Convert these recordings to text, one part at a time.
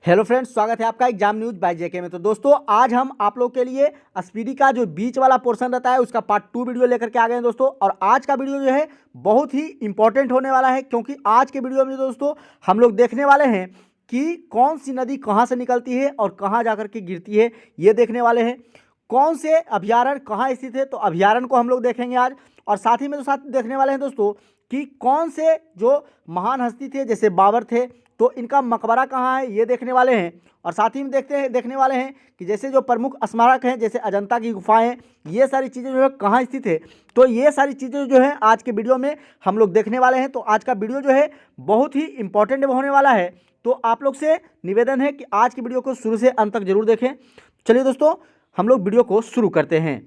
Hello friends, स्वागत है आपका एग्जाम न्यूज बाय जेके में। तो दोस्तों, आज हम आप लोग के लिए स्पीडी का जो बीच वाला पोर्शन रहता है उसका पार्ट 2 वीडियो लेकर के आ गए हैं दोस्तों। और आज का वीडियो जो है बहुत ही इंपॉर्टेंट होने वाला है, क्योंकि आज के वीडियो में दोस्तों हम लोग देखने वाले हैं कि कौन सी नदी कहाँ से निकलती है और कहाँ जाकर के गिरती है, ये देखने वाले हैं। कौन से अभ्यारण्य कहाँ स्थित है, तो अभ्यारण्य को हम लोग देखेंगे आज। और साथ ही में साथ देखने वाले हैं दोस्तों कि कौन से जो महान हस्ती थे जैसे बाबर थे, तो इनका मकबरा कहाँ है, ये देखने वाले हैं। और साथ ही में देखने वाले हैं कि जैसे जो प्रमुख स्मारक हैं जैसे अजंता की गुफाएं, ये सारी चीज़ें जो है कहाँ स्थित है। तो ये सारी चीज़ें जो है आज के वीडियो में हम लोग देखने वाले हैं। तो आज का वीडियो जो है बहुत ही इंपॉर्टेंट होने वाला है। तो आप लोग से निवेदन है कि आज की वीडियो को शुरू से अंत तक जरूर देखें। चलिए दोस्तों, हम लोग वीडियो को शुरू करते हैं।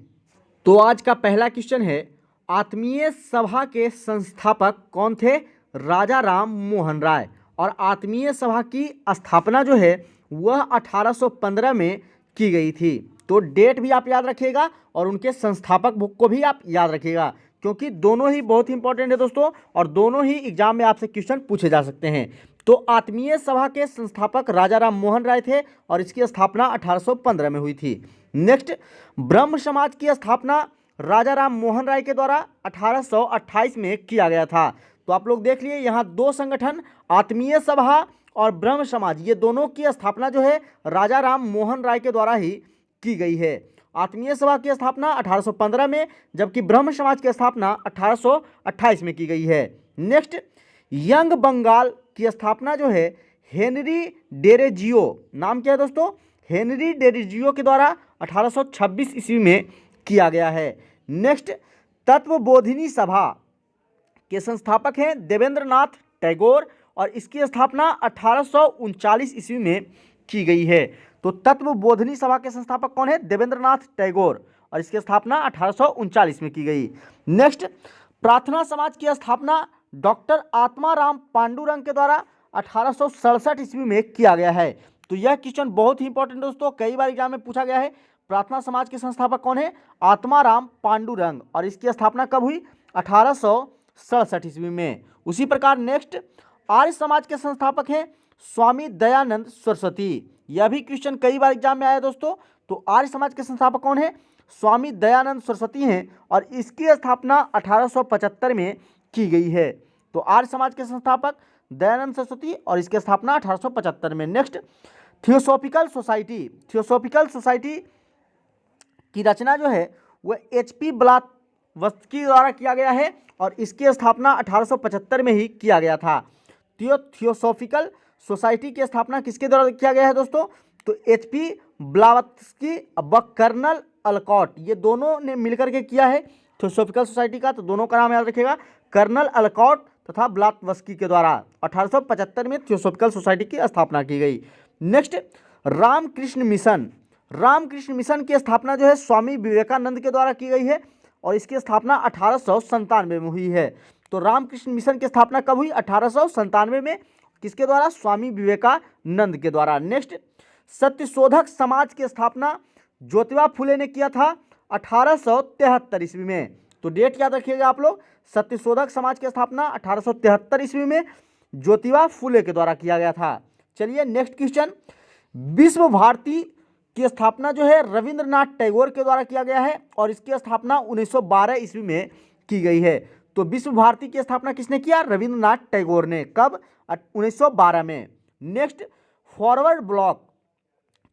तो आज का पहला क्वेश्चन है, आत्मीय सभा के संस्थापक कौन थे? राजा राम मोहन राय। और आत्मीय सभा की स्थापना जो है वह 1815 में की गई थी। तो डेट भी आप याद रखिएगा और उनके संस्थापक को भी आप याद रखिएगा, क्योंकि दोनों ही बहुत इंपॉर्टेंट है दोस्तों, और दोनों ही एग्जाम में आपसे क्वेश्चन पूछे जा सकते हैं। तो आत्मीय सभा के संस्थापक राजा राम मोहन राय थे और इसकी स्थापना 1815 में हुई थी। नेक्स्ट, ब्रह्म समाज की स्थापना राजा राम मोहन राय के द्वारा 1828 में किया गया था। तो आप लोग देख लिए, यहाँ दो संगठन आत्मीय सभा और ब्रह्म समाज, ये दोनों की स्थापना जो है राजा राम मोहन राय के द्वारा ही की गई है। आत्मीय सभा की स्थापना 1815 में, जबकि ब्रह्म समाज की स्थापना 1828 में की गई है। नेक्स्ट, यंग बंगाल की स्थापना जो है हेनरी डेरेजियो, नाम क्या है दोस्तों? हेनरी डेरेजियो के द्वारा 1826 ईस्वी में किया गया है। नेक्स्ट, तत्वबोधिनी सभा के संस्थापक हैं देवेंद्रनाथ टैगोर और इसकी स्थापना 1839 ईस्वी में की गई है। तो तत्वबोधिनी सभा के संस्थापक कौन है? देवेंद्रनाथ टैगोर, और इसकी स्थापना 1839 में की गई। नेक्स्ट, प्रार्थना समाज की स्थापना डॉक्टर आत्माराम पांडुरंग के द्वारा 1867 ईस्वी में किया गया है। तो यह क्वेश्चन बहुत ही इंपॉर्टेंट दोस्तों, कई बार एग्जाम में पूछा गया है। प्रार्थना समाज के संस्थापक कौन है? आत्माराम पांडुरंग, और इसकी स्थापना कब हुई? 1867 ईस्वी में। उसी प्रकार नेक्स्ट, आर्य समाज के संस्थापक हैं स्वामी दयानंद सरस्वती। यह भी क्वेश्चन कई बार एग्जाम में आया दोस्तों। तो आर्य समाज के संस्थापक कौन है? स्वामी दयानंद सरस्वती हैं और इसकी स्थापना 1875 में की गई है। तो आर्य समाज के संस्थापक दयानंद सरस्वती और इसकी स्थापना 1875 में। Next, theosophical society. Theosophical society की रचना जो है वह HP ब्लावत्स्की द्वारा किया गया है और इसकी स्थापना 1875 में ही किया गया था। थियोसॉफिकल सोसाइटी की स्थापना किसके द्वारा किया गया है दोस्तों? तो HP ब्लावत्स्की व कर्नल अलकॉट, ये दोनों ने मिलकर के किया है थियोसॉफिकल सोसाइटी का। तो दोनों का नाम याद रखिएगा, कर्नल अलकॉट तथा ब्लावत्स्की के द्वारा 1875 में थियोसॉफिकल सोसाइटी की स्थापना की गई। Next, Ramakrishna mission. Ramakrishna mission की स्थापना जो है स्वामी विवेकानंद के द्वारा की गई है और इसकी स्थापना 1897 में हुई है। तो रामकृष्ण मिशन की स्थापना कब हुई? 1897 में। किसके द्वारा? स्वामी विवेकानंद के द्वारा। नेक्स्ट, सत्यशोधक समाज की स्थापना ज्योतिबा फुले ने किया था 1873 ईस्वी में। तो डेट याद रखिएगा आप लोग, सत्यशोधक समाज की स्थापना 1873 ईस्वी में ज्योतिबा फुले के द्वारा किया गया था। चलिए नेक्स्ट क्वेश्चन, विश्व भारती की स्थापना जो है रविंद्रनाथ टैगोर के द्वारा किया गया है और इसकी स्थापना 1912 ईस्वी में की गई है। तो विश्व भारती की स्थापना किसने किया? रविंद्रनाथ टैगोर ने। कब? 1912 में। Next, forward block.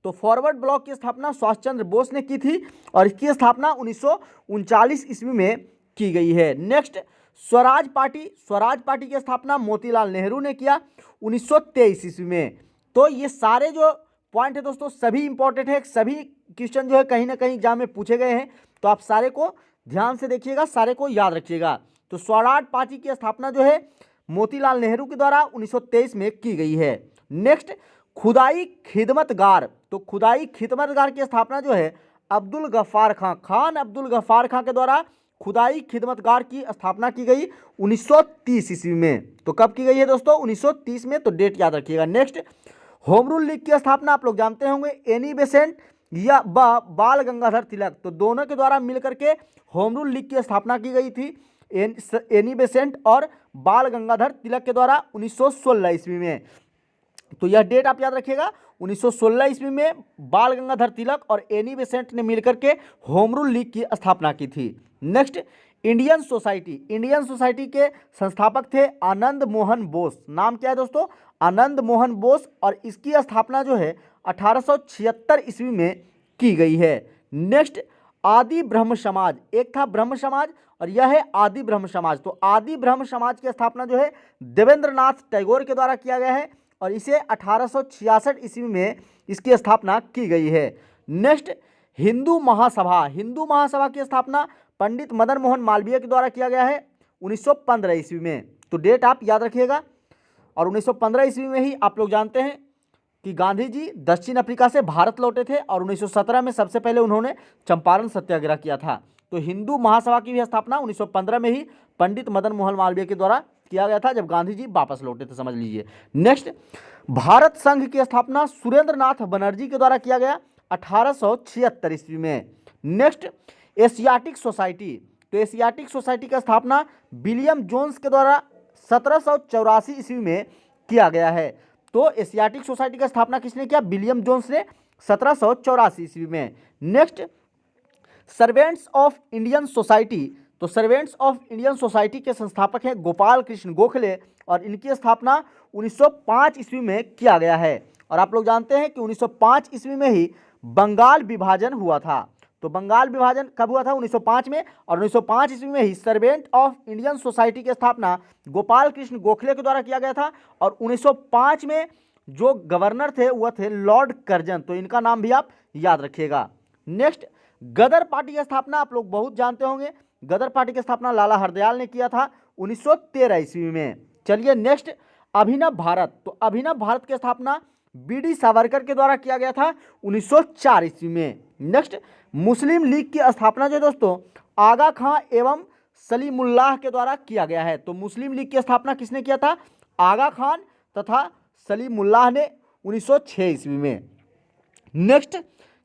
तो फॉरवर्ड ब्लॉक की स्थापना सुभाष चंद्र बोस ने की थी और इसकी स्थापना 1939 ईस्वी में की गई है। Next, Swaraj party. Swaraj party की स्थापना मोतीलाल नेहरू ने किया 1923 ईस्वी में। तो ये सारे जो पॉइंट है दोस्तों सभी इंपॉर्टेंट है, सभी क्वेश्चन जो है कहीं ना कहीं एग्जाम में पूछे गए हैं। तो आप सारे को ध्यान से देखिएगा, सारे को याद रखिएगा। तो स्वराज पार्टी की स्थापना जो है मोतीलाल नेहरू के द्वारा 1923 में की गई है। नेक्स्ट, खुदाई खिदमतगार। तो खुदाई खिदमतगार की स्थापना जो है अब्दुल गफ्फार खां, खान अब्दुल गफ्फार खां के द्वारा खुदाई खिदमतगार की स्थापना की गई 1930 ईस्वी में। तो कब की गई है दोस्तों? 1930 में। तो डेट याद रखिएगा। नेक्स्ट, होम रूल लीग की स्थापना आप लोग जानते होंगे एनी बेसेंट या बाल गंगाधर तिलक, तो दोनों के द्वारा मिलकर के होम रूल लीग की स्थापना की गई थी एनी बेसेंट और बाल गंगाधर तिलक के द्वारा 1916 ईस्वी में। तो यह डेट आप याद रखिएगा। 1916 ईस्वी में बाल गंगाधर तिलक और एनी बेसेंट ने मिलकर के होम रूल लीग की स्थापना की थी। Next, Indian society. Indian society के संस्थापक थे आनंद मोहन बोस। नाम क्या है दोस्तों? आनंद मोहन बोस। और इसकी स्थापना जो है 1876 ईस्वी में की गई है। नेक्स्ट, आदि ब्रह्म समाज। एक था ब्रह्म समाज और यह है आदि ब्रह्म समाज। तो आदि ब्रह्म समाज की स्थापना जो है देवेंद्रनाथ टैगोर के द्वारा किया गया है और इसे 1866 ईस्वी में इसकी स्थापना की गई है। नेक्स्ट, हिंदू महासभा। हिंदू महासभा की स्थापना पंडित मदन मोहन मालवीय के द्वारा किया गया है 1915 ईस्वी में। तो डेट आप याद रखिएगा। और 1915 ईस्वी में ही आप लोग जानते हैं कि गांधी जी दक्षिण अफ्रीका से भारत लौटे थे और 1917 में सबसे पहले उन्होंने चंपारण सत्याग्रह किया था। तो हिंदू महासभा की भी स्थापना 1915 में ही पंडित मदन मोहन मालवीय के द्वारा किया गया था, जब गांधी जी वापस लौटे थे, समझ लीजिए। नेक्स्ट, भारत संघ की स्थापना सुरेंद्र नाथ बनर्जी के द्वारा किया गया 1876 ईस्वी में। Next, Asiatic society. तो एशियाटिक सोसाइटी की स्थापना विलियम जोन्स के द्वारा 1784 ईस्वी में किया गया है। तो एशियाटिक सोसाइटी की स्थापना किसने किया? विलियम जोन्स ने 1784 ईस्वी में। Next, servants of Indian society. तो सर्वेंट्स ऑफ इंडियन सोसाइटी के संस्थापक हैं गोपाल कृष्ण गोखले और इनकी स्थापना 1905 ईस्वी में किया गया है। और आप लोग जानते हैं कि 1905 ईस्वी में ही बंगाल विभाजन हुआ था। तो बंगाल विभाजन कब हुआ था? 1905 में। और 1905 ईस्वी में ही सर्वेंट ऑफ इंडियन सोसाइटी की स्थापना गोपाल कृष्ण गोखले के द्वारा किया गया था। और 1905 में जो गवर्नर थे वह थे लॉर्ड कर्जन। तो इनका नाम भी आप याद रखिएगा। नेक्स्ट, गदर पार्टी की स्थापना आप लोग बहुत जानते होंगे। गदर पार्टी की स्थापना लाला हरदयाल ने किया था 1913 ईस्वी में। चलिए नेक्स्ट, अभिनव भारत। तो अभिनव भारत की स्थापना बीडी सावरकर के द्वारा किया गया था 1904 ईस्वी में। नेक्स्ट, मुस्लिम लीग की स्थापना जो दोस्तों आगा खां एवं सलीमुल्लाह के द्वारा किया गया है। तो मुस्लिम लीग की स्थापना किसने किया था? आगा खान तथा सलीमुल्लाह ने 1906 ईस्वी में। नेक्स्ट,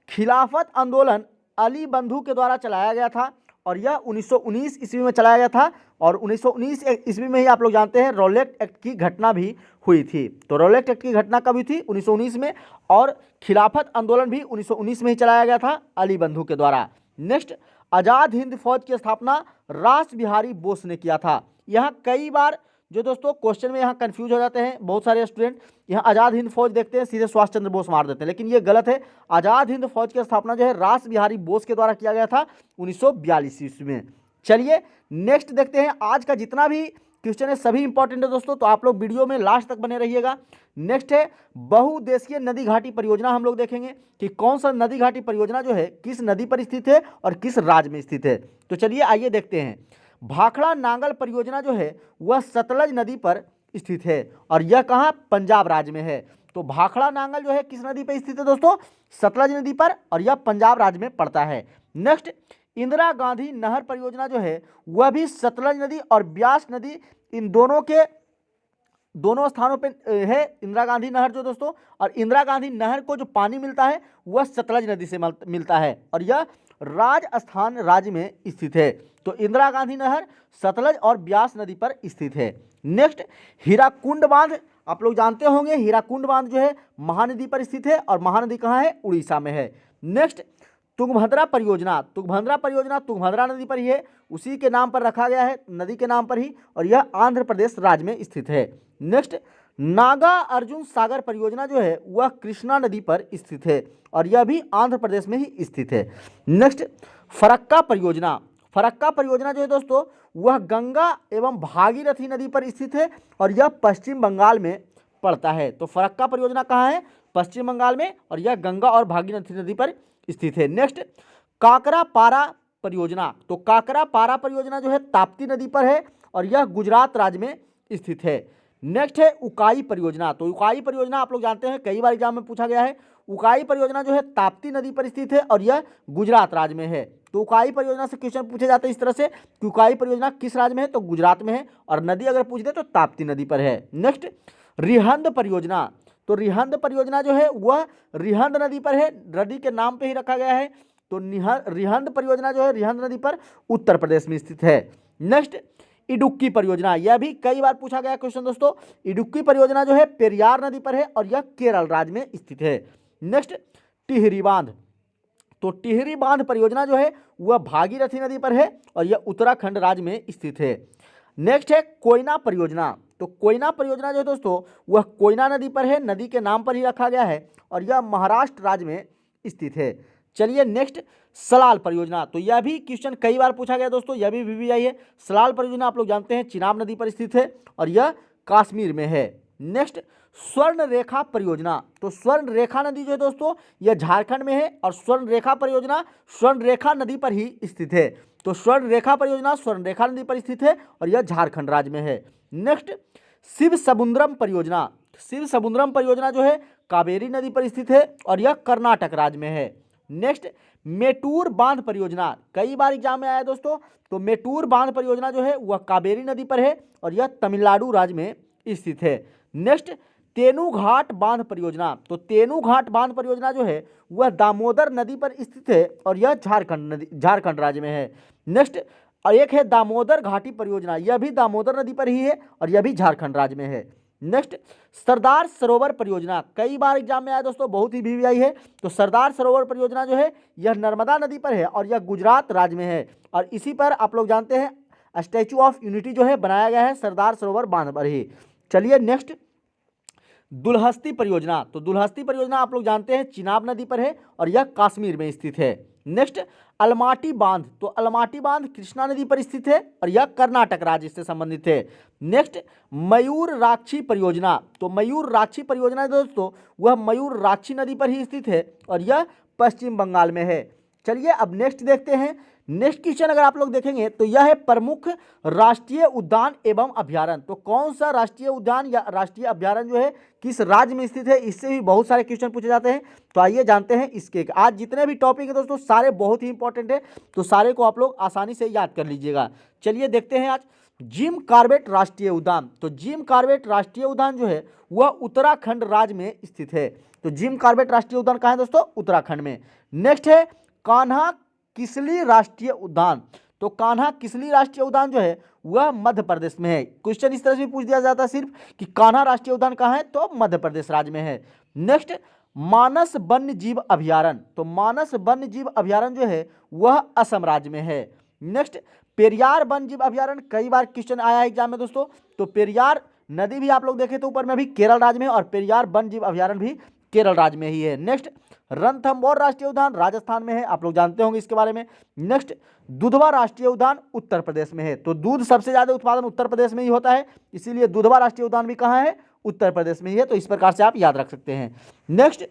खिलाफत आंदोलन अली बंधु के द्वारा चलाया गया था और यह 1919 ईस्वी में चलाया गया था। और 1919 ईस्वी में ही आप लोग जानते हैं रॉलेट एक्ट की घटना भी हुई थी। तो रॉलेट एक्ट की घटना कब हुई थी? 1919 में। और खिलाफत आंदोलन भी 1919 में ही चलाया गया था अली बंधु के द्वारा। नेक्स्ट, आज़ाद हिंद फौज की स्थापना रास बिहारी बोस ने किया था। यहाँ कई बार जो दोस्तों क्वेश्चन में यहाँ कंफ्यूज हो जाते हैं बहुत सारे स्टूडेंट, यहाँ आज़ाद हिंद फौज देखते हैं सीधे सुभाष चंद्र बोस मार देते हैं, लेकिन ये गलत है। आज़ाद हिंद फौज की स्थापना जो है रास बिहारी बोस के द्वारा किया गया था 1942 ईस्वी में। चलिए नेक्स्ट देखते हैं। आज का जितना भी क्वेश्चन है सभी इंपॉर्टेंट है दोस्तों, तो आप लोग वीडियो में लास्ट तक बने रहिएगा। नेक्स्ट है बहुउद्देशीय नदी घाटी परियोजना। हम लोग देखेंगे कि कौन सा नदी घाटी परियोजना जो है किस नदी पर स्थित है और किस राज्य में स्थित है। तो चलिए आइए देखते हैं। भाखड़ा नांगल परियोजना जो है वह सतलज नदी पर स्थित है और यह कहाँ? पंजाब राज्य में है। तो भाखड़ा नांगल जो है किस नदी पर स्थित है दोस्तों? सतलज नदी पर, और यह पंजाब राज्य में पड़ता है। नेक्स्ट, इंदिरा गांधी नहर परियोजना जो है वह भी सतलज नदी और ब्यास नदी इन दोनों के दोनों स्थानों पे है इंदिरा गांधी नहर जो दोस्तों। और इंदिरा गांधी नहर को जो पानी मिलता है वह सतलज नदी से मिलता है और यह राजस्थान राज्य में स्थित है। तो इंदिरा गांधी नहर सतलज और ब्यास नदी पर स्थित है। नेक्स्ट, हीराकुंड बांध। आप लोग जानते होंगे हीराकुंड बांध जो है महानदी पर स्थित है और महानदी कहाँ है? उड़ीसा में है। नेक्स्ट, तुंगभद्रा परियोजना। तुंगभद्रा परियोजना तुंगभद्रा नदी पर ही है, उसी के नाम पर रखा गया है, नदी के नाम पर ही, और यह आंध्र प्रदेश राज्य में स्थित है। नेक्स्ट, नागा अर्जुन सागर परियोजना जो है वह कृष्णा नदी पर स्थित है और यह भी आंध्र प्रदेश में ही स्थित है। नेक्स्ट, फरक्का परियोजना। फरक्का परियोजना जो है दोस्तों वह गंगा एवं भागीरथी नदी पर स्थित है और यह पश्चिम बंगाल में पड़ता है। तो फरक्का परियोजना कहाँ है? पश्चिम बंगाल में, और यह गंगा और भागीरथी नदी पर स्थित है। नेक्स्ट, काकरा पारा परियोजना। तो काकरा पारा परियोजना जो है ताप्ती नदी पर है और यह गुजरात राज्य में स्थित है। नेक्स्ट है उकाई परियोजना। तो उकाई परियोजना आप लोग जानते हैं कई बार एग्जाम में पूछा गया है। उकाई परियोजना जो है ताप्ती नदी पर स्थित है और यह गुजरात राज्य में है। तो उकाई परियोजना से क्वेश्चन पूछे जाते हैं इस तरह से कि उकाई परियोजना किस राज्य में है? तो गुजरात में है, और नदी अगर पूछ दे तो ताप्ती नदी पर है। नेक्स्ट, रिहंद परियोजना। तो रिहंद परियोजना जो है वह रिहंद नदी पर है, नदी के नाम पे ही रखा गया है। तो रिहंद परियोजना जो है रिहंद नदी पर उत्तर प्रदेश में स्थित है। नेक्स्ट, इडुक्की परियोजना, यह भी कई बार पूछा गया क्वेश्चन दोस्तों। इडुक्की परियोजना जो है पेरियार नदी पर है और यह केरल राज्य में स्थित है। नेक्स्ट, टिहरी बांध, तो टिहरी बांध परियोजना जो है वह भागीरथी नदी पर है और यह उत्तराखंड राज्य में स्थित है। नेक्स्ट है कोयना परियोजना, तो कोयना परियोजना जो है दोस्तों वह कोयना नदी पर है, नदी के नाम पर ही रखा गया है और यह महाराष्ट्र राज्य में स्थित है। चलिए नेक्स्ट, सलाल परियोजना, तो यह भी क्वेश्चन कई बार पूछा गया दोस्तों, यह भी VVI है। सलाल परियोजना आप लोग जानते हैं चिनाब नदी पर स्थित है और यह कश्मीर में है। नेक्स्ट, स्वर्ण रेखा परियोजना, तो स्वर्ण रेखा नदी जो है दोस्तों यह झारखंड में है और स्वर्ण रेखा परियोजना स्वर्ण रेखा नदी पर ही स्थित है। तो स्वर्ण रेखा परियोजना स्वर्ण रेखा नदी पर स्थित है और यह झारखंड राज्य में है। नेक्स्ट, शिव समुद्रम परियोजना, शिव समुद्रम परियोजना जो है कावेरी नदी पर स्थित है और यह कर्नाटक राज्य में है। नेक्स्ट, मेटूर बांध परियोजना, कई बार एग्जाम में आया है दोस्तों, तो मेटूर बांध परियोजना जो है वह कावेरी नदी पर है और यह तमिलनाडु राज्य में स्थित है। नेक्स्ट, तेनूघाट बांध परियोजना, तो तेनूघाट बांध परियोजना जो है वह दामोदर नदी पर स्थित है और यह झारखंड राज्य में है। नेक्स्ट, और एक है दामोदर घाटी परियोजना, यह भी दामोदर नदी पर ही है और यह भी झारखंड राज्य में है। नेक्स्ट, सरदार सरोवर परियोजना, कई बार एग्जाम में आया दोस्तों, बहुत ही VVI है। तो सरदार सरोवर परियोजना जो है यह नर्मदा नदी पर है और यह गुजरात राज्य में है और इसी पर आप लोग जानते हैं स्टैचू ऑफ यूनिटी जो है बनाया गया है सरदार सरोवर बांध पर ही। चलिए नेक्स्ट, दुलहस्ती परियोजना, तो दुलहस्ती परियोजना आप लोग जानते हैं चिनाब नदी पर है और यह कश्मीर में स्थित है। नेक्स्ट, अलमाटी बांध, तो अलमाटी बांध कृष्णा नदी पर स्थित है और यह कर्नाटक राज्य से संबंधित है। नेक्स्ट, मयूर राक्षी परियोजना, तो मयूर राक्षी परियोजना दोस्तों वह मयूर राक्षी नदी पर ही स्थित है और यह पश्चिम बंगाल में है। चलिए अब नेक्स्ट देखते हैं। नेक्स्ट क्वेश्चन अगर आप लोग देखेंगे तो यह है प्रमुख राष्ट्रीय उद्यान एवं अभ्यारण्य, तो कौन सा राष्ट्रीय उद्यान या राष्ट्रीय अभ्यारण्य जो है किस राज्य में स्थित है, इससे भी बहुत सारे क्वेश्चन पूछे जाते हैं। तो आइए जानते हैं इसके। आज जितने भी टॉपिक है दोस्तों सारे बहुत ही इंपॉर्टेंट है, तो सारे को आप लोग आसानी से याद कर लीजिएगा। चलिए देखते हैं आज जिम कॉर्बेट राष्ट्रीय उद्यान, तो जिम कॉर्बेट राष्ट्रीय उद्यान जो है वह उत्तराखंड राज्य में स्थित है। तो जिम कॉर्बेट राष्ट्रीय उद्यान कहाँ है दोस्तों, उत्तराखंड में। नेक्स्ट है कान्हा किसली राष्ट्रीय उद्यान, तो कान्हा किसली राष्ट्रीय उद्यान जो है वह मध्य प्रदेश में है। क्वेश्चन इस तरह से पूछ दिया जाता है सिर्फ कि कान्हा राष्ट्रीय उद्यान कहाँ है, तो मध्य प्रदेश राज्य में है। नेक्स्ट, मानस वन्य जीव अभ्यारण्य, तो मानस वन्य जीव अभ्यारण्य जो है वह असम राज्य में है। नेक्स्ट, पेरियार वन्य जीव अभ्यारण्य, कई बार क्वेश्चन आया है एग्जाम में दोस्तों, तो पेरियार नदी भी आप लोग देखें तो ऊपर में भी केरल राज्य में और पेरियार वन्य जीव अभ्यारण्य भी केरल राज्य में ही है। नेक्स्ट, रणथंभौर राष्ट्रीय उद्यान राजस्थान में है, आप लोग जानते होंगे इसके बारे में। नेक्स्ट, दुधवा राष्ट्रीय उद्यान उत्तर प्रदेश में है, तो दूध सबसे ज्यादा उत्पादन उत्तर प्रदेश में ही होता है, इसीलिए दुधवा राष्ट्रीय उद्यान भी कहाँ है, उत्तर प्रदेश में ही है। तो इस प्रकार से आप याद रख सकते हैं। नेक्स्ट,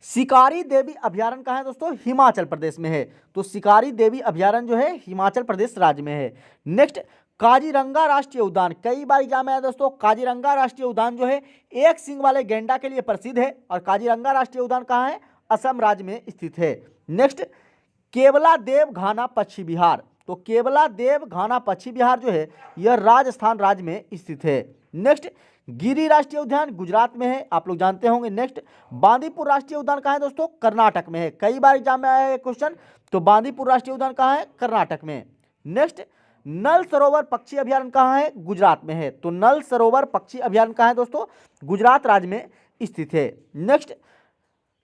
शिकारी देवी अभ्यारण्य कहाँ है दोस्तों, हिमाचल प्रदेश में है, तो शिकारी देवी अभ्यारण्य जो है हिमाचल प्रदेश राज्य में है। नेक्स्ट, काजीरंगा राष्ट्रीय उद्यान, कई बार एग्जाम में आया दोस्तों, काजीरंगा राष्ट्रीय उद्यान जो है एक सींग वाले गैंडा के लिए प्रसिद्ध है और काजीरंगा राष्ट्रीय उद्यान कहाँ है, असम राज्य में स्थित है। नेक्स्ट, केवला देव घाना पक्षी विहार, तो केवला देव घाना पक्षी विहार जो है यह राजस्थान राज्य में स्थित है। नेक्स्ट, गिरी राष्ट्रीय उद्यान गुजरात में है, आप लोग जानते होंगे। नेक्स्ट, बांदीपुर राष्ट्रीय उद्यान कहाँ है दोस्तों, कर्नाटक में है, कई बार एग्जाम में आया है क्वेश्चन, तो बांदीपुर राष्ट्रीय उद्यान कहाँ है, कर्नाटक में। नेक्स्ट, नल सरोवर पक्षी अभ्यारण्य कहाँ है, गुजरात में है, तो नल सरोवर पक्षी अभ्यारण्य कहाँ है दोस्तों, गुजरात राज्य में स्थित है। नेक्स्ट,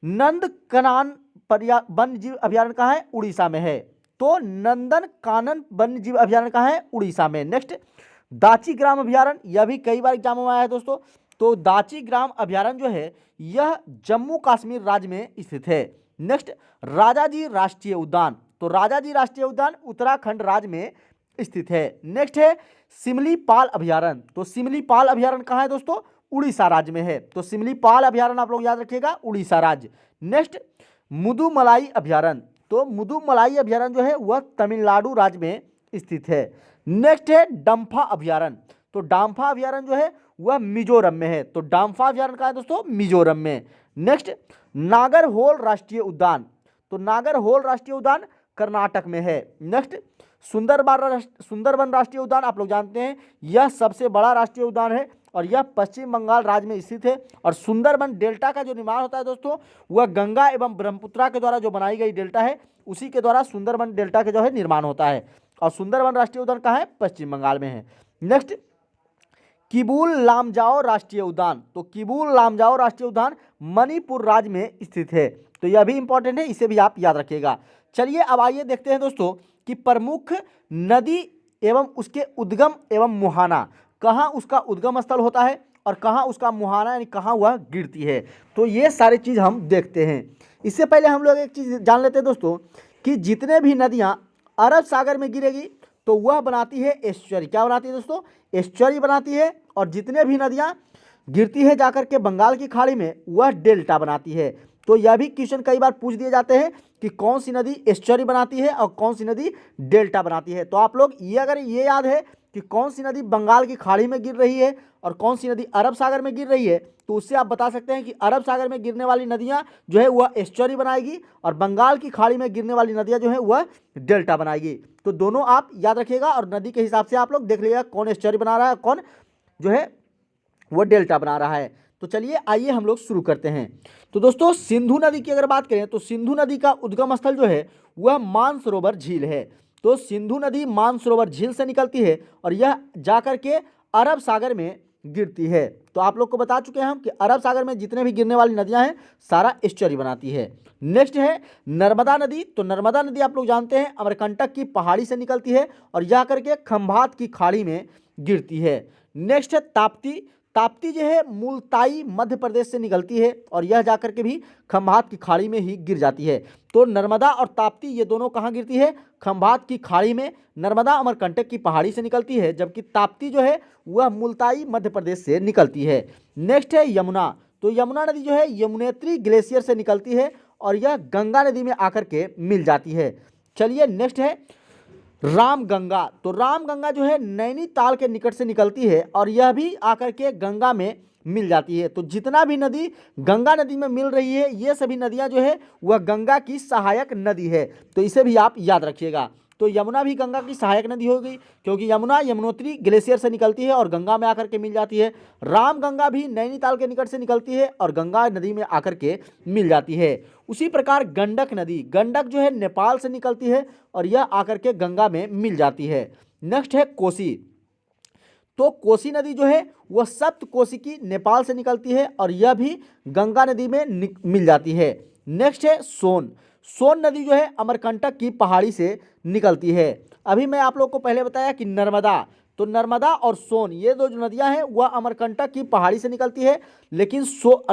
नंदकनान वन्य जीव अभ्यारण्य कहाँ है, उड़ीसा में है, तो नंदन कानन वन्य जीव अभ्यारण्य कहाँ है, उड़ीसा में। नेक्स्ट, दाची ग्राम अभ्यारण्य, यह भी कई बार एग्जाम में आया है दोस्तों, तो दाची ग्राम अभ्यारण्य जो है यह जम्मू कश्मीर राज्य में स्थित है। नेक्स्ट, राजाजी राष्ट्रीय उद्यान, तो राजाजी राष्ट्रीय उद्यान उत्तराखंड राज्य में स्थित है। नेक्स्ट है सिमलीपाल अभ्यारण्य, तो सिमलीपाल अभ्यारण्य कहाँ है दोस्तों, उड़ीसा राज्य में है, तो सिमलीपाल अभ्यारण्य आप लोग याद रखिएगा, उड़ीसा राज्य। नेक्स्ट, मुदुमलाई अभ्यारण्य, तो मुदुमलाई अभ्यारण्य जो है वह तमिलनाडु राज्य में स्थित है। नेक्स्ट है डम्फा अभ्यारण्य, तो डाम्फा अभ्यारण्य जो है वह मिजोरम में है, तो डाम्फा अभ्यारण्य कहाँ है दोस्तों, मिजोरम में। नेक्स्ट, नागरहोल राष्ट्रीय उद्यान, तो नागरहोल राष्ट्रीय उद्यान कर्नाटक में है। नेक्स्ट, सुंदरबन राष्ट्रीय उद्यान आप लोग जानते हैं यह सबसे बड़ा राष्ट्रीय उद्यान है और यह पश्चिम बंगाल राज्य में स्थित है और सुंदरबन डेल्टा का जो निर्माण होता है दोस्तों वह गंगा एवं ब्रह्मपुत्रा के द्वारा जो बनाई गई डेल्टा है उसी के द्वारा सुंदरबन डेल्टा के जो है निर्माण होता है। और सुंदरबन राष्ट्रीय उद्यान कहाँ है? पश्चिम बंगाल में है। नेक्स्ट, किबुल लामजाओ राष्ट्रीय उद्यान, तो किबुल लामजाओ राष्ट्रीय उद्यान मणिपुर राज्य में स्थित है। तो यह भी इंपॉर्टेंट है, इसे भी आप याद रखिएगा। चलिए अब आइए देखते हैं दोस्तों कि प्रमुख नदी एवं उसके उद्गम एवं मुहाना, कहाँ उसका उद्गम स्थल होता है और कहाँ उसका मुहाना यानी कहाँ वह गिरती है। तो ये सारी चीज़ हम देखते हैं। इससे पहले हम लोग एक चीज़ जान लेते हैं दोस्तों कि जितने भी नदियाँ अरब सागर में गिरेगी तो वह बनाती है एस्चुअरी। क्या बनाती है दोस्तों? एस्चुअरी बनाती है। और जितने भी नदियाँ गिरती है जाकर के बंगाल की खाड़ी में वह डेल्टा बनाती है। तो यह भी क्वेश्चन कई बार पूछ दिए जाते हैं कि कौन सी नदी एस्चुअरी बनाती है और कौन सी नदी डेल्टा बनाती है। तो आप लोग ये अगर ये याद है कि कौन सी नदी बंगाल की खाड़ी में गिर रही है और कौन सी नदी अरब सागर में गिर रही है, तो उससे आप बता सकते हैं कि अरब सागर में गिरने वाली नदियां जो है वह एस्चुअरी बनाएगी और बंगाल की खाड़ी में गिरने वाली नदियां जो है वह डेल्टा बनाएगी। तो दोनों आप याद रखिएगा और नदी के हिसाब से आप लोग देख लीजिएगा कौन एस्चुअरी बना रहा है, कौन जो है वह डेल्टा बना रहा है। तो चलिए आइए हम लोग शुरू करते हैं। तो दोस्तों सिंधु नदी की अगर बात करें तो सिंधु नदी का उद्गम स्थल जो है वह मानसरोवर झील है। तो सिंधु नदी मानसरोवर झील से निकलती है और यह जाकर के अरब सागर में गिरती है। तो आप लोग को बता चुके हैं हम कि अरब सागर में जितने भी गिरने वाली नदियां हैं सारा एस्चुअरी बनाती है। नेक्स्ट है नर्मदा नदी। तो नर्मदा नदी आप लोग जानते हैं अमरकंटक की पहाड़ी से निकलती है और जाकर के खंभात की खाड़ी में गिरती है। नेक्स्ट है ताप्ती। ताप्ती जो है मुल्ताई मध्य प्रदेश से निकलती है और यह जाकर के भी खंभात की खाड़ी में ही गिर जाती है। तो नर्मदा और ताप्ती ये दोनों कहाँ गिरती है? खंभात की खाड़ी में। नर्मदा अमरकंटक की पहाड़ी से निकलती है जबकि ताप्ती जो है वह मुल्ताई मध्य प्रदेश से निकलती है। नेक्स्ट है यमुना। तो यमुना नदी जो है यमुनेत्री ग्लेशियर से निकलती है और यह गंगा नदी में आकर के मिल जाती है। चलिए नेक्स्ट है रामगंगा। तो रामगंगा जो है नैनीताल के निकट से निकलती है और यह भी आकर के गंगा में मिल जाती है। तो जितना भी नदी गंगा नदी में मिल रही है ये सभी नदियां जो है वह गंगा की सहायक नदी है। तो इसे भी आप याद रखिएगा। तो यमुना भी गंगा की सहायक नदी हो गई क्योंकि यमुना यमुनोत्री ग्लेशियर से निकलती है और गंगा में आकर के मिल जाती है। रामगंगा भी नैनीताल के निकट से निकलती है और गंगा नदी में आकर के मिल जाती है। उसी प्रकार गंडक नदी, गंडक जो है नेपाल से निकलती है और यह आकर के गंगा में मिल जाती है। नेक्स्ट है कोसी। तो कोसी नदी जो है वह सप्तकोशिकी नेपाल से निकलती है और यह भी गंगा नदी में मिल जाती है। नेक्स्ट है सोन। सोन नदी जो है अमरकंटक की पहाड़ी से निकलती है। अभी मैं आप लोग को पहले बताया कि नर्मदा, तो नर्मदा और सोन ये दो जो नदियां हैं वह अमरकंटक की पहाड़ी से निकलती है, लेकिन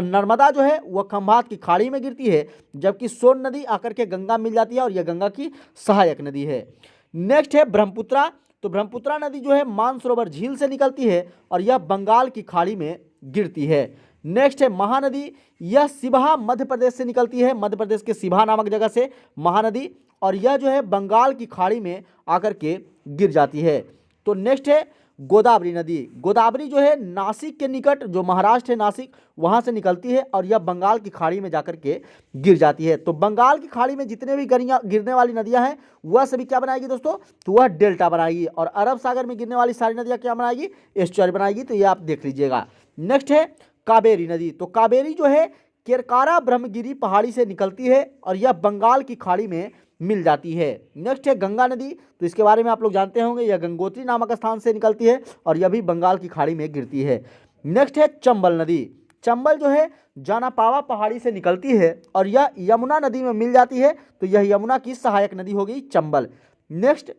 नर्मदा जो है वह खंभात की खाड़ी में गिरती है जबकि सोन नदी आकर के गंगा मिल जाती है और यह गंगा की सहायक नदी है। नेक्स्ट है ब्रह्मपुत्रा। तो ब्रह्मपुत्रा नदी जो है मानसरोवर झील से निकलती है और यह बंगाल की खाड़ी में गिरती है। नेक्स्ट है महानदी। यह सिबहा मध्य प्रदेश से निकलती है, मध्य प्रदेश के सिबहा नामक जगह से महानदी, और यह जो है बंगाल की खाड़ी में आकर के गिर जाती है। तो नेक्स्ट है गोदावरी नदी। गोदावरी जो है नासिक के निकट, जो महाराष्ट्र है नासिक, वहाँ से निकलती है और यह बंगाल की खाड़ी में जाकर के गिर जाती है। तो बंगाल की खाड़ी में जितने भी गिरने वाली नदियां हैं वह सभी क्या बनाएगी दोस्तों? तो वह डेल्टा बनाएगी। और अरब सागर में गिरने वाली सारी नदियां क्या बनाएगी? एस्चुअरी बनाएगी। तो ये आप देख लीजिएगा। नेक्स्ट है कावेरी नदी। तो कावेरी जो है केरकारा ब्रह्मगिरी पहाड़ी से निकलती है और यह बंगाल की खाड़ी में मिल जाती है। नेक्स्ट है गंगा नदी। तो इसके बारे में आप लोग जानते होंगे, यह गंगोत्री नामक स्थान से निकलती है और यह भी बंगाल की खाड़ी में गिरती है। नेक्स्ट है चंबल नदी। चंबल जो है जानापावा पहाड़ी से निकलती है और यह यमुना नदी में मिल जाती है, तो यह यमुना की सहायक नदी हो गई चंबल। नेक्स्ट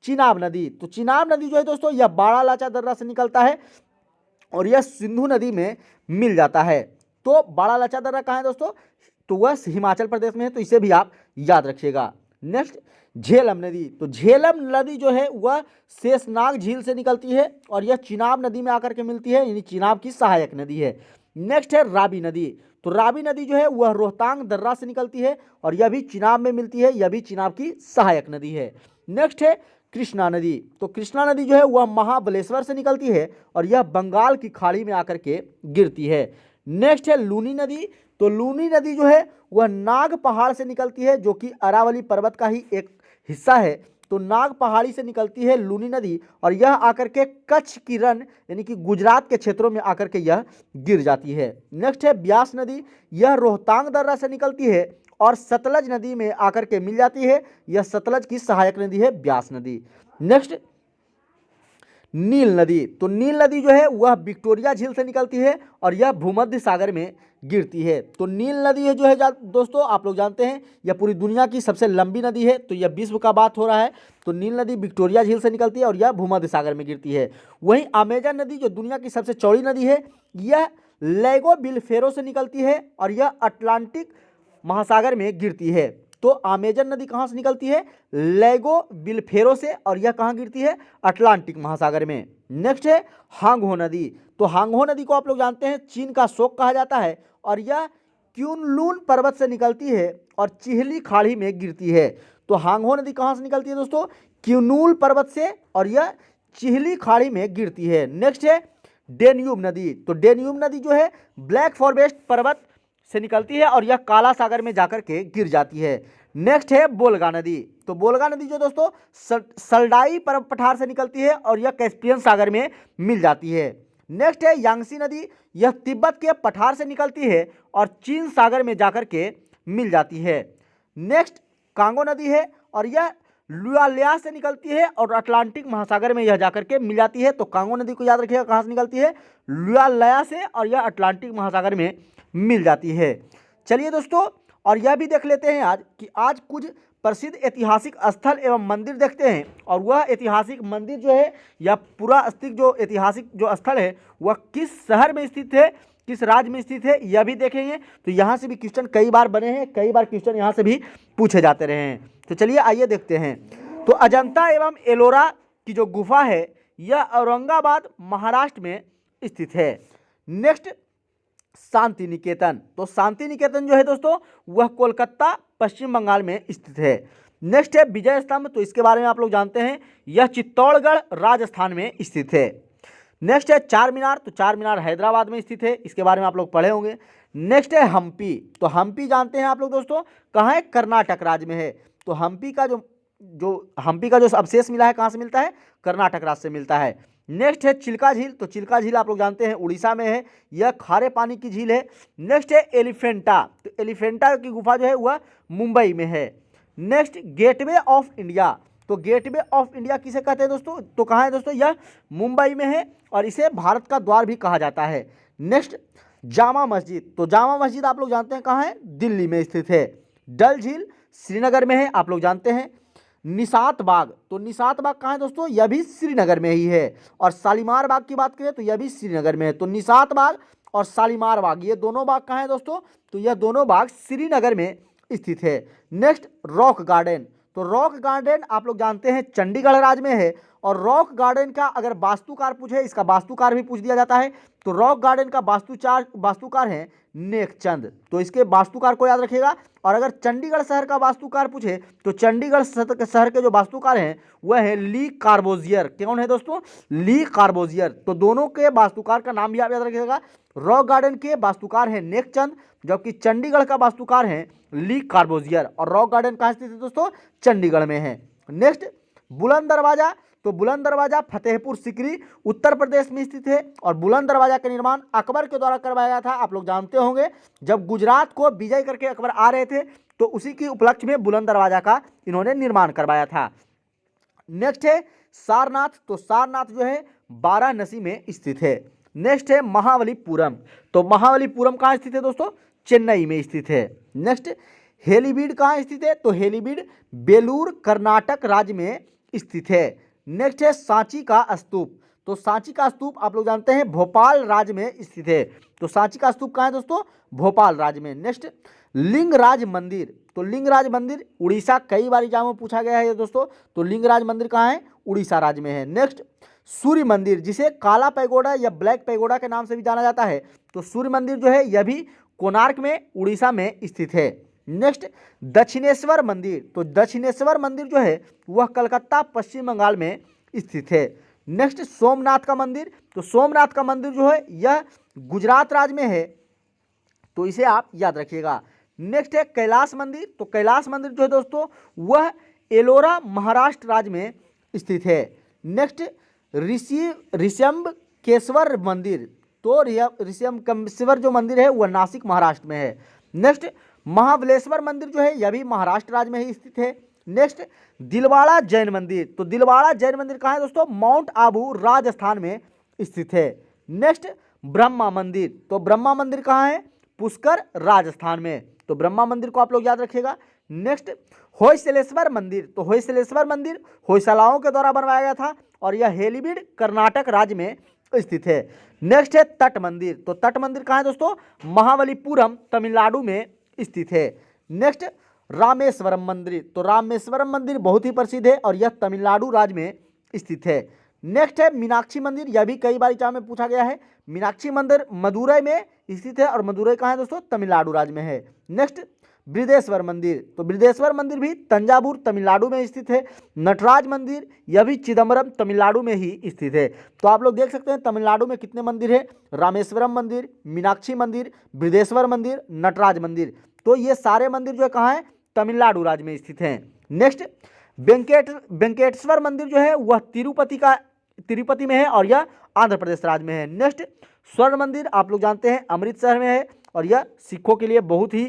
चिनाब नदी। तो चिनाब नदी जो है दोस्तों यह बाड़ालाचा दर्रा से निकलता है और यह सिंधु नदी में मिल जाता है। तो बाड़ालाचा दर्रा कहाँ है दोस्तों? तो वह हिमाचल प्रदेश में है, तो इसे भी आप याद रखिएगा। नेक्स्ट झेलम नदी। तो झेलम नदी जो है वह शेषनाग झील से निकलती है और यह चिनाब नदी में आकर के मिलती है, यानी चिनाब की सहायक नदी है। नेक्स्ट है रावी नदी। तो रावी नदी जो है वह रोहतांग दर्रा से निकलती है और यह भी चिनाब में मिलती है, यह भी चिनाब की सहायक नदी है। नेक्स्ट है कृष्णा नदी। तो कृष्णा नदी जो है वह महाबलेश्वर से निकलती है और यह बंगाल की खाड़ी में आकर के गिरती है। नेक्स्ट है लूनी नदी। तो लूनी नदी जो है वह नाग पहाड़ से निकलती है, जो कि अरावली पर्वत का ही एक हिस्सा है। तो नाग पहाड़ी से निकलती है लूनी नदी और यह आकर के कच्छ की रन यानी कि गुजरात के क्षेत्रों में आकर के यह गिर जाती है। नेक्स्ट है ब्यास नदी। यह रोहतांग दर्रा से निकलती है और सतलज नदी में आकर के मिल जाती है, यह सतलज की सहायक नदी है ब्यास नदी। नेक्स्ट नील नदी, तो नील नदी जो है वह विक्टोरिया झील से निकलती है और यह भूमध्य सागर में गिरती है। तो नील नदी है जो है दोस्तों आप लोग जानते हैं यह पूरी दुनिया की सबसे लंबी नदी है। तो यह विश्व का बात हो रहा है। तो नील नदी विक्टोरिया झील से निकलती है और यह भूमध्य सागर में गिरती है। वहीं अमेजन नदी जो दुनिया की सबसे चौड़ी नदी है, यह लेगो बिलफेरो से निकलती है और यह अटलांटिक महासागर में गिरती है। तो अमेजन नदी कहाँ से निकलती है? लेगो बिलफेरो से, और यह कहाँ गिरती है? अटलांटिक महासागर में। नेक्स्ट है हांगहो नदी। तो हांगहो नदी को आप लोग जानते हैं चीन का शोक कहा जाता है और यह क्युनलुन पर्वत से निकलती है और चिहली खाड़ी में गिरती है। तो हांगहो नदी कहाँ से निकलती है दोस्तों? क्युनलुन पर्वत से और यह चिहली खाड़ी में गिरती है। नेक्स्ट है डेन्यूब नदी। तो डेन्यूब नदी जो है ब्लैक फॉरेस्ट पर्वत से निकलती है और यह काला सागर में जाकर के गिर जाती है। नेक्स्ट है बोलगा नदी। तो बोलगा नदी जो दोस्तों सल्डाई पर्वत पठार से निकलती है और यह कैस्पियन सागर में मिल जाती है। नेक्स्ट है यांगसी नदी। यह तिब्बत के पठार से निकलती है और चीन सागर में जाकर के मिल जाती है। नेक्स्ट कांगो नदी है और यह लुआलिया से निकलती है और अटलांटिक महासागर में यह जाकर के मिल जाती है। तो कांगो नदी को याद रखिएगा कहाँ से निकलती है? लुआलिया से और यह अटलांटिक महासागर में मिल जाती है। चलिए दोस्तों, और यह भी देख लेते हैं आज कि आज कुछ प्रसिद्ध ऐतिहासिक स्थल एवं मंदिर देखते हैं। और वह ऐतिहासिक मंदिर जो है या पुरास्तिक जो ऐतिहासिक जो स्थल है वह किस शहर में स्थित है, किस राज्य में स्थित है, यह भी देखेंगे। तो यहाँ से भी क्वेश्चन कई बार बने हैं, कई बार क्वेश्चन यहाँ से भी पूछे जाते रहे हैं। तो चलिए आइए देखते हैं। तो अजंता एवं एलोरा की जो गुफा है यह औरंगाबाद महाराष्ट्र में स्थित है। नेक्स्ट शांति निकेतन। तो शांति निकेतन जो है दोस्तों वह कोलकाता पश्चिम बंगाल में स्थित है। नेक्स्ट है विजय स्तंभ। तो इसके बारे में आप लोग जानते हैं यह चित्तौड़गढ़ राजस्थान में स्थित है। नेक्स्ट है चार मीनार। तो चार मीनार हैदराबाद में स्थित है, इसके बारे में आप लोग पढ़े होंगे। नेक्स्ट है हम्पी। तो हम्पी जानते हैं आप लोग दोस्तों कहाँ है? कर्नाटक राज्य में है। तो हम्पी का जो अवशेष मिला है कहाँ से मिलता है? कर्नाटक राज्य से मिलता है। नेक्स्ट है चिल्का झील। तो चिल्का झील आप लोग जानते हैं उड़ीसा में है, यह खारे पानी की झील है। नेक्स्ट है एलिफेंटा। तो एलिफेंटा की गुफा जो है वह मुंबई में है। Next gateway of India. तो गेटवे ऑफ इंडिया किसे कहते हैं दोस्तों? तो कहाँ है दोस्तों? यह मुंबई में है और इसे भारत का द्वार भी कहा जाता है। नेक्स्ट जामा मस्जिद। तो जामा मस्जिद आप लोग जानते हैं कहाँ है? दिल्ली में स्थित है। डल झील श्रीनगर में है, आप लोग जानते हैं। निशात बाग। तो निशात बाग कहाँ है दोस्तों? यह भी श्रीनगर में ही है। और शालीमार बाग की बात करें तो यह भी श्रीनगर में है। तो निशात बाग और शालीमार बाग ये दोनों बाग कहाँ है दोस्तों? तो यह दोनों बाग श्रीनगर में स्थित है। Next rock garden. तो रॉक गार्डन आप लोग जानते हैं चंडीगढ़ राज्य में है। और रॉक गार्डन का अगर वास्तुकार पूछे, इसका वास्तुकार भी पूछ दिया जाता है। तो रॉक गार्डन का वास्तुकार है नेकचंद। तो इसके वास्तुकार को याद रखिएगा। और अगर चंडीगढ़ शहर का वास्तुकार पूछे तो चंडीगढ़ शहर के जो वास्तुकार हैं वह है ली कार्बोजियर। कौन है दोस्तों? ली कार्बोजियर। तो दोनों के वास्तुकार का नाम भी आप याद रखिएगा। रॉक गार्डन के वास्तुकार हैं नेकचंद, जबकि चंडीगढ़ का वास्तुकार है ली कार्बोजियर। और रॉक गार्डन कहाँ स्थित है दोस्तों? चंडीगढ़ में है। नेक्स्ट बुलंद दरवाजा। तो बुलंद दरवाजा फतेहपुर सिकरी उत्तर प्रदेश में स्थित है। और बुलंद दरवाजा का निर्माण अकबर के द्वारा करवाया गया था। आप लोग जानते होंगे जब गुजरात को विजय करके अकबर आ रहे थे तो उसी के उपलक्ष्य में बुलंद दरवाजा का इन्होंने निर्माण करवाया था। नेक्स्ट है सारनाथ। तो सारनाथ जो है वाराणसी में स्थित है। नेक्स्ट है महाबलीपुरम। तो महाबलीपुरम कहाँ स्थित है दोस्तों? चेन्नई में स्थित है। नेक्स्ट हेलीबीड कहाँ स्थित है? तो हेलीबीड बेलूर कर्नाटक राज्य में स्थित है। नेक्स्ट है सांची का स्तूप। तो सांची का स्तूप आप लोग जानते हैं भोपाल राज्य में स्थित है। तो सांची का स्तूप कहाँ है दोस्तों? भोपाल राज्य में। नेक्स्ट लिंगराज मंदिर। तो लिंगराज मंदिर उड़ीसा, कई बार एग्जाम में पूछा गया है ये दोस्तों। तो लिंगराज मंदिर कहाँ है? उड़ीसा राज्य में है। नेक्स्ट सूर्य मंदिर, जिसे काला पैगोडा या ब्लैक पैगोडा के नाम से भी जाना जाता है। तो सूर्य मंदिर जो है यह भी कोणार्क में उड़ीसा में स्थित है। नेक्स्ट दक्षिणेश्वर मंदिर। तो दक्षिणेश्वर मंदिर जो है वह कलकत्ता पश्चिम बंगाल में स्थित है। नेक्स्ट सोमनाथ का मंदिर। तो सोमनाथ का मंदिर जो है यह गुजरात राज्य में है, तो इसे आप याद रखिएगा। नेक्स्ट है कैलाश मंदिर। तो कैलाश मंदिर जो है दोस्तों वह एलोरा महाराष्ट्र राज्य में स्थित है। नेक्स्ट ऋषियम्बकेश्वर मंदिर। तो ऋषियम्बकेश्वर जो मंदिर है वह नासिक महाराष्ट्र में है। नेक्स्ट महाबलेश्वर मंदिर जो है यह भी महाराष्ट्र राज्य में ही स्थित है। नेक्स्ट दिलवाड़ा जैन मंदिर, तो दिलवाड़ा जैन मंदिर कहाँ है दोस्तों? माउंट आबू राजस्थान में स्थित है। नेक्स्ट ब्रह्मा मंदिर, तो ब्रह्मा मंदिर कहाँ है? पुष्कर राजस्थान में, तो ब्रह्मा मंदिर को आप लोग याद रखिएगा। नेक्स्ट होयसलेश्वर मंदिर, तो होयसलेश्वर मंदिर होयसलाओं के द्वारा बनवाया गया था और यह हेलीबीड कर्नाटक राज्य में स्थित है। नेक्स्ट है तट मंदिर, तो तट मंदिर कहाँ है दोस्तों? महाबलीपुरम तमिलनाडु में स्थित है। नेक्स्ट रामेश्वरम मंदिर, तो रामेश्वरम मंदिर बहुत ही प्रसिद्ध है और यह तमिलनाडु राज्य में स्थित है। नेक्स्ट है मीनाक्षी मंदिर, यह भी कई बार एग्जाम में पूछा गया है। मीनाक्षी मंदिर मदुरई में स्थित है और मदुरई कहाँ है दोस्तों? तमिलनाडु राज्य में है। नेक्स्ट बृहदेश्वर मंदिर, तो बृहदेश्वर मंदिर भी तंजावुर तमिलनाडु में स्थित है। नटराज मंदिर यह भी चिदम्बरम तमिलनाडु में ही स्थित है। तो आप लोग देख सकते हैं तमिलनाडु में कितने मंदिर है? रामेश्वरम मंदिर, मीनाक्षी मंदिर, बृहदेश्वर मंदिर, नटराज मंदिर, तो ये सारे मंदिर जो है कहाँ है? तमिलनाडु राज्य में स्थित हैं। नेक्स्ट वेंकटेश्वर मंदिर जो है वह तिरुपति में है और यह आंध्र प्रदेश राज्य में है। नेक्स्ट स्वर्ण मंदिर आप लोग जानते हैं अमृतसर में है और यह सिखों के लिए बहुत ही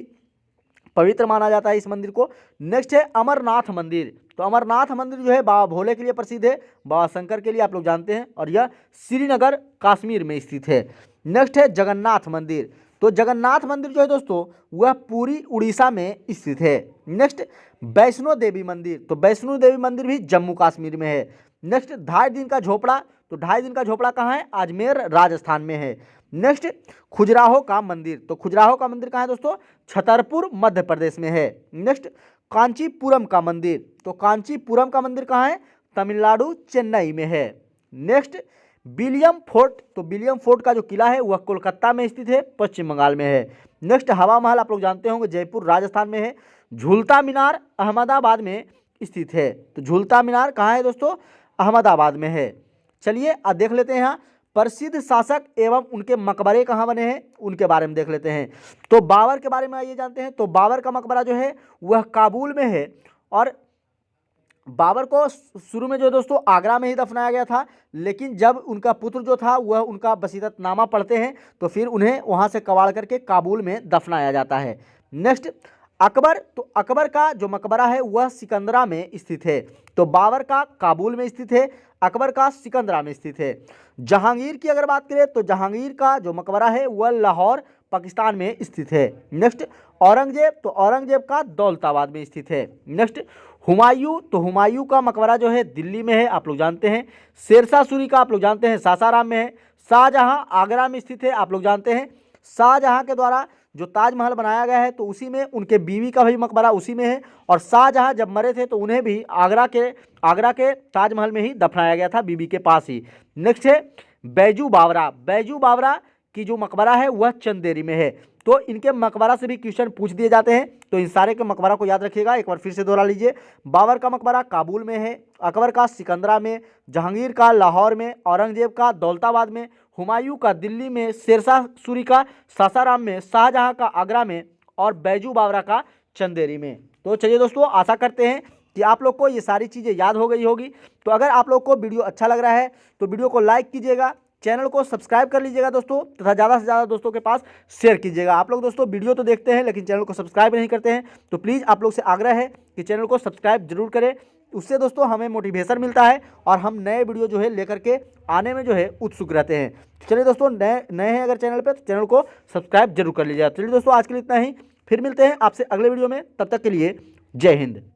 पवित्र माना जाता है इस मंदिर को। नेक्स्ट है अमरनाथ मंदिर, तो अमरनाथ मंदिर जो है बाबा भोले के लिए प्रसिद्ध है, बाबा शंकर के लिए आप लोग जानते हैं और यह श्रीनगर कश्मीर में स्थित है। नेक्स्ट है जगन्नाथ मंदिर, तो जगन्नाथ मंदिर जो है दोस्तों वह पूरी उड़ीसा में स्थित है। नेक्स्ट वैष्णो देवी मंदिर, तो वैष्णो देवी मंदिर भी जम्मू कश्मीर में है। नेक्स्ट 2.5 दिन का झोपड़ा, तो 2.5 दिन का झोपड़ा कहाँ है? अजमेर राजस्थान में है। नेक्स्ट खजुराहो का मंदिर, तो खजुराहो का मंदिर कहाँ है दोस्तों? छतरपुर मध्य प्रदेश में है। नेक्स्ट कांचीपुरम का मंदिर, तो कांचीपुरम का मंदिर कहाँ है? तमिलनाडु चेन्नई में है। नेक्स्ट विलियम फोर्ट, तो विलियम फोर्ट का जो किला है वह कोलकाता में स्थित है, पश्चिम बंगाल में है। नेक्स्ट हवा महल आप लोग जानते होंगे जयपुर राजस्थान में है। झूलता मीनार अहमदाबाद में स्थित है, तो झूलता मीनार कहाँ है दोस्तों? अहमदाबाद में है। चलिए अब देख लेते हैं यहाँ प्रसिद्ध शासक एवं उनके मकबरे कहाँ बने हैं उनके बारे में देख लेते हैं। तो बाबर के बारे में आइए जानते हैं। तो बाबर का मकबरा जो है वह काबुल में है और बाबर को शुरू में जो दोस्तों आगरा में ही दफनाया गया था, लेकिन जब उनका पुत्र जो था वह उनका वसीयतनामा पढ़ते हैं तो फिर उन्हें वहाँ से कबाड़ करके काबुल में दफनाया जाता है। नेक्स्ट अकबर, तो अकबर का जो मकबरा है वह सिकंदरा में स्थित है, तो बाबर का काबुल में स्थित है, अकबर का सिकंदरा में स्थित है। जहांगीर की अगर बात करें तो जहांगीर का जो मकबरा है वह लाहौर पाकिस्तान में स्थित है। नेक्स्ट औरंगजेब, तो औरंगजेब का दौलताबाद में स्थित है। नेक्स्ट हुमायूं, तो हुमायूं का मकबरा जो है दिल्ली में है, आप लोग जानते हैं। शेरशाह सूरी का आप लोग जानते हैं सासाराम में है। शाहजहां आगरा में स्थित है, आप लोग जानते हैं। शाहजहां के द्वारा जो ताजमहल बनाया गया है तो उसी में उनके बीवी का भी मकबरा उसी में है और शाहजहां जब मरे थे तो उन्हें भी आगरा के ताजमहल में ही दफनाया गया था, बीवी के पास ही। नेक्स्ट है बैजू बावरा, बैजू बावरा की जो मकबरा है वह चंदेरी में है, तो इनके मकबरा से भी क्वेश्चन पूछ दिए जाते हैं, तो इन सारे के मकबरा को याद रखिएगा। एक बार फिर से दोहरा लीजिए, बाबर का मकबरा काबुल में है, अकबर का सिकंदरा में, जहांगीर का लाहौर में, औरंगजेब का दौलताबाद में, हुमायूं का दिल्ली में, शेरशाह सूरी का सासाराम में, शाहजहां का आगरा में और बैजू बावरा का चंदेरी में। तो चलिए दोस्तों, आशा करते हैं कि आप लोग को ये सारी चीज़ें याद हो गई होगी। तो अगर आप लोग को वीडियो अच्छा लग रहा है तो वीडियो को लाइक कीजिएगा, चैनल को सब्सक्राइब कर लीजिएगा दोस्तों, तथा ज़्यादा से ज़्यादा दोस्तों के पास शेयर कीजिएगा। आप लोग दोस्तों वीडियो तो देखते हैं लेकिन चैनल को सब्सक्राइब नहीं करते हैं, तो प्लीज़ आप लोग से आग्रह है कि चैनल को सब्सक्राइब जरूर करें। उससे दोस्तों हमें मोटिवेशन मिलता है और हम नए वीडियो जो है लेकर के आने में जो है उत्सुक रहते हैं। चलिए दोस्तों, नए हैं अगर चैनल पर तो चैनल को सब्सक्राइब जरूर कर लीजिएगा। चलिए दोस्तों, आज के लिए इतना ही, फिर मिलते हैं आपसे अगले वीडियो में, तब तक के लिए जय हिंद।